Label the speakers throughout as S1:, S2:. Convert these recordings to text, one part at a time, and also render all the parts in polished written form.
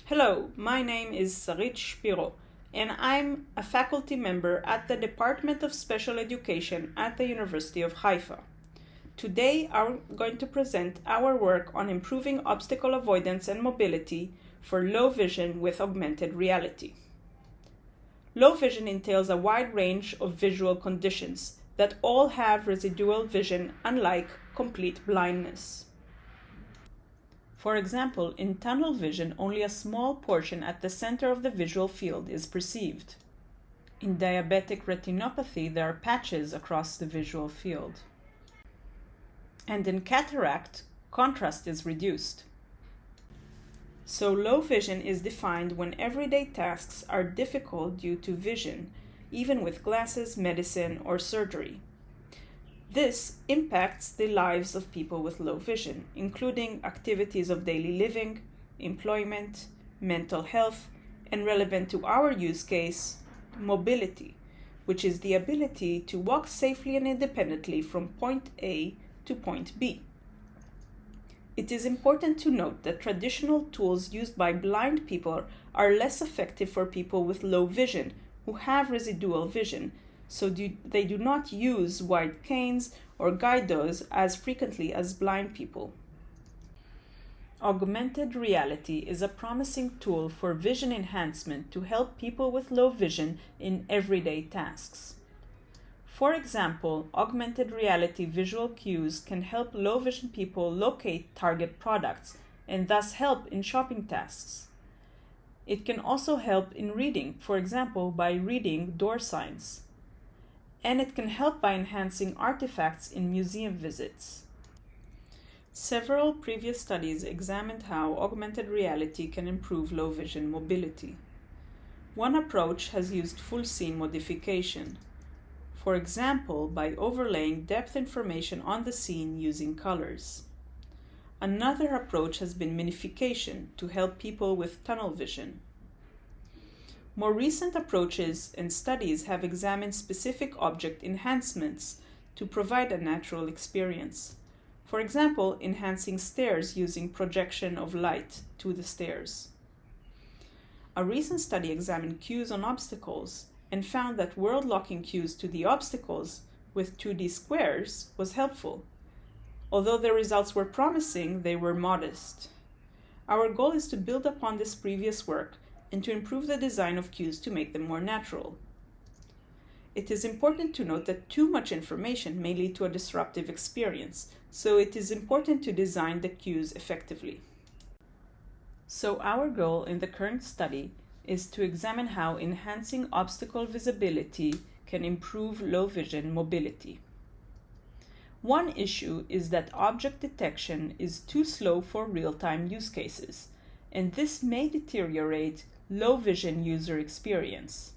S1: Hello, my name is Sarit Szpiro, and I'm a faculty member at the Department of Special Education at the University of Haifa. Today, I'm going to present our work on improving obstacle avoidance and mobility for low vision with augmented reality. Low vision entails a wide range of visual conditions that all have residual vision, unlike complete blindness. For example, in tunnel vision, only a small portion at the center of the visual field is perceived. In diabetic retinopathy, there are patches across the visual field. And in cataract, contrast is reduced. So low vision is defined when everyday tasks are difficult due to vision, even with glasses, medicine, or surgery. This impacts the lives of people with low vision, including activities of daily living, employment, mental health, and relevant to our use case, mobility, which is the ability to walk safely and independently from point A to point B. It is important to note that traditional tools used by blind people are less effective for people with low vision who have residual vision, so they do not use wide canes or guidos as frequently as blind people. Augmented reality is a promising tool for vision enhancement to help people with low vision in everyday tasks. For example, augmented reality visual cues can help low vision people locate target products and thus help in shopping tasks. It can also help in reading, for example, by reading door signs. And it can help by enhancing artifacts in museum visits. Several previous studies examined how augmented reality can improve low vision mobility. One approach has used full scene modification, for example, by overlaying depth information on the scene using colors. Another approach has been minification to help people with tunnel vision. More recent approaches and studies have examined specific object enhancements to provide a natural experience. For example, enhancing stairs using projection of light to the stairs. A recent study examined cues on obstacles and found that world-locking cues to the obstacles with 2D squares was helpful. Although the results were promising, they were modest. Our goal is to build upon this previous work and to improve the design of cues to make them more natural. It is important to note that too much information may lead to a disruptive experience, so it is important to design the cues effectively. So our goal in the current study is to examine how enhancing obstacle visibility can improve low vision mobility. One issue is that object detection is too slow for real-time use cases, and this may deteriorate low vision user experience.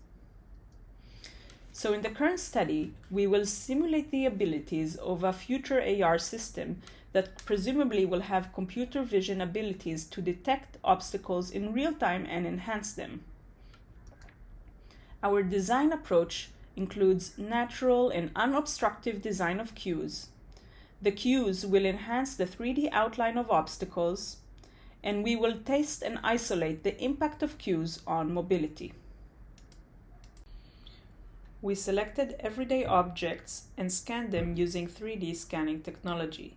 S1: So in the current study, we will simulate the abilities of a future AR system that presumably will have computer vision abilities to detect obstacles in real time and enhance them. Our design approach includes natural and unobstructive design of cues. The cues will enhance the 3D outline of obstacles, and we will test and isolate the impact of cues on mobility. We selected everyday objects and scanned them using 3D scanning technology.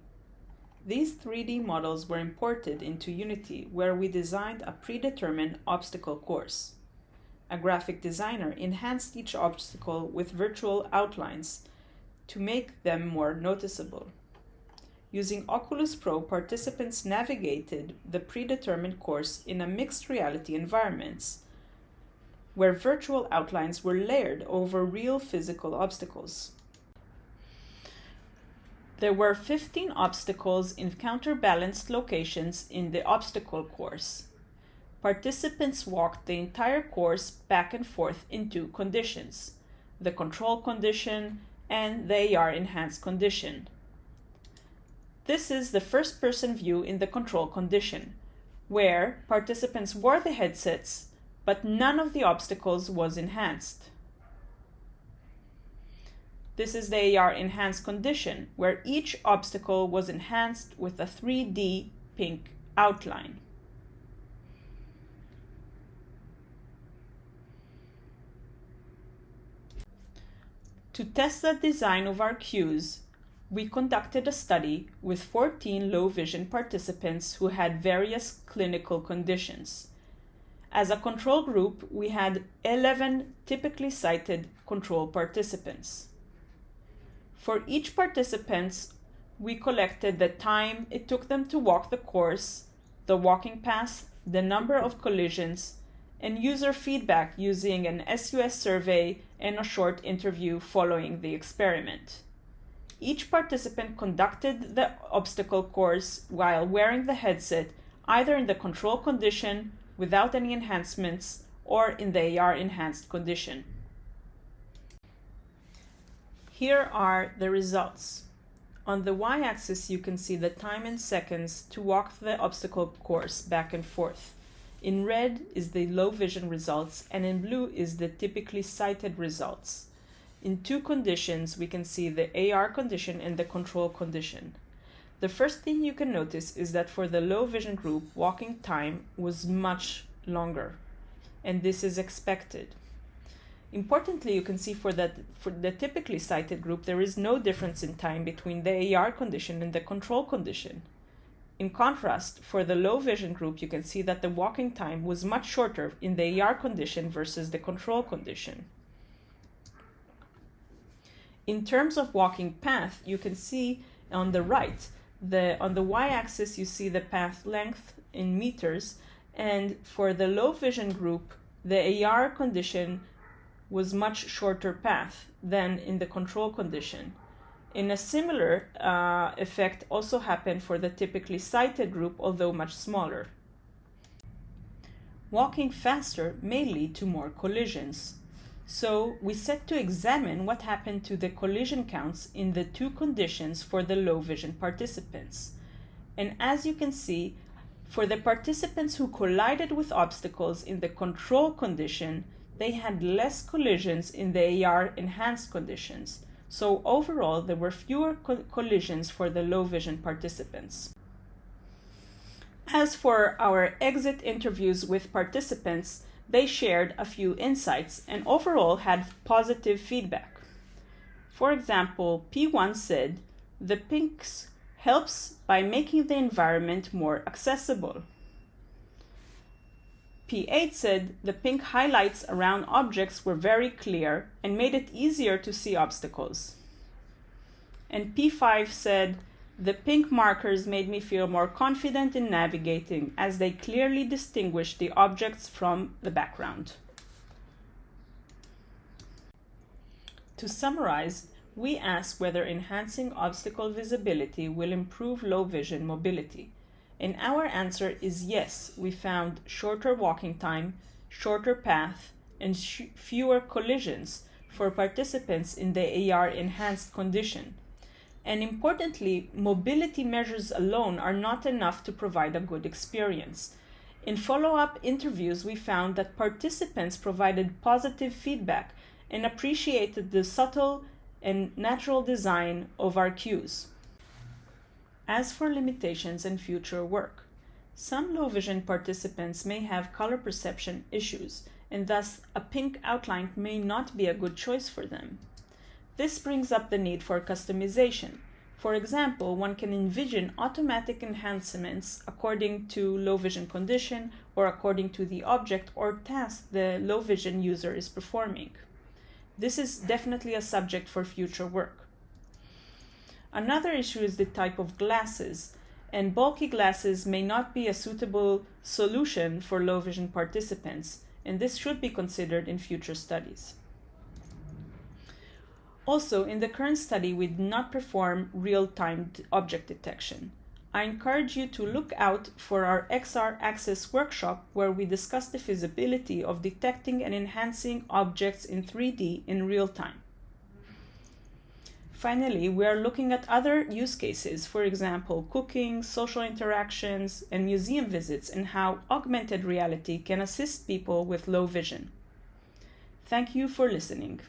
S1: These 3D models were imported into Unity, where we designed a predetermined obstacle course. A graphic designer enhanced each obstacle with virtual outlines to make them more noticeable. Using Oculus Pro, participants navigated the predetermined course in a mixed reality environments, where virtual outlines were layered over real physical obstacles. There were 15 obstacles in counterbalanced locations in the obstacle course. Participants walked the entire course back and forth in two conditions: the control condition and the AR enhanced condition. This is the first-person view in the control condition, where participants wore the headsets, but none of the obstacles was enhanced. This is the AR enhanced condition, where each obstacle was enhanced with a 3D pink outline. To test the design of our cues, we conducted a study with 14 low vision participants who had various clinical conditions. As a control group, we had 11 typically sighted control participants. For each participant, we collected the time it took them to walk the course, the walking path, the number of collisions, and user feedback using an SUS survey and a short interview following the experiment. Each participant conducted the obstacle course while wearing the headset, either in the control condition, without any enhancements, or in the AR enhanced condition. Here are the results. On the y-axis, you can see the time in seconds to walk the obstacle course back and forth. In red is the low vision results, and in blue is the typically sighted results. In two conditions, we can see the AR condition and the control condition. The first thing you can notice is that for the low vision group, walking time was much longer, and this is expected. Importantly, you can see for the typically sighted group, there is no difference in time between the AR condition and the control condition. In contrast, for the low vision group, you can see that the walking time was much shorter in the AR condition versus the control condition. In terms of walking path, you can see on the right, on the y-axis, you see the path length in meters, and for the low vision group, the AR condition was much shorter path than in the control condition. In a similar effect also happened for the typically sighted group, although much smaller. Walking faster may lead to more collisions. So we set to examine what happened to the collision counts in the two conditions for the low vision participants. And as you can see, for the participants who collided with obstacles in the control condition, they had less collisions in the AR enhanced conditions. So overall, there were fewer collisions for the low vision participants. As for our exit interviews with participants, they shared a few insights and overall had positive feedback. For example, P1 said, "The pinks helps by making the environment more accessible." P8 said, "The pink highlights around objects were very clear and made it easier to see obstacles." And P5 said, "The pink markers made me feel more confident in navigating as they clearly distinguished the objects from the background." To summarize, we asked whether enhancing obstacle visibility will improve low vision mobility. And our answer is yes. We found shorter walking time, shorter path, and fewer collisions for participants in the AR enhanced condition. And importantly, mobility measures alone are not enough to provide a good experience. In follow-up interviews, we found that participants provided positive feedback and appreciated the subtle and natural design of our cues. As for limitations and future work, some low vision participants may have color perception issues, and thus a pink outline may not be a good choice for them. This brings up the need for customization. For example, one can envision automatic enhancements according to low vision condition or according to the object or task the low vision user is performing. This is definitely a subject for future work. Another issue is the type of glasses, and bulky glasses may not be a suitable solution for low vision participants, and this should be considered in future studies. Also, in the current study, we did not perform real-time object detection. I encourage you to look out for our XR Access workshop, where we discuss the feasibility of detecting and enhancing objects in 3D in real time. Finally, we are looking at other use cases, for example, cooking, social interactions, and museum visits, and how augmented reality can assist people with low vision. Thank you for listening.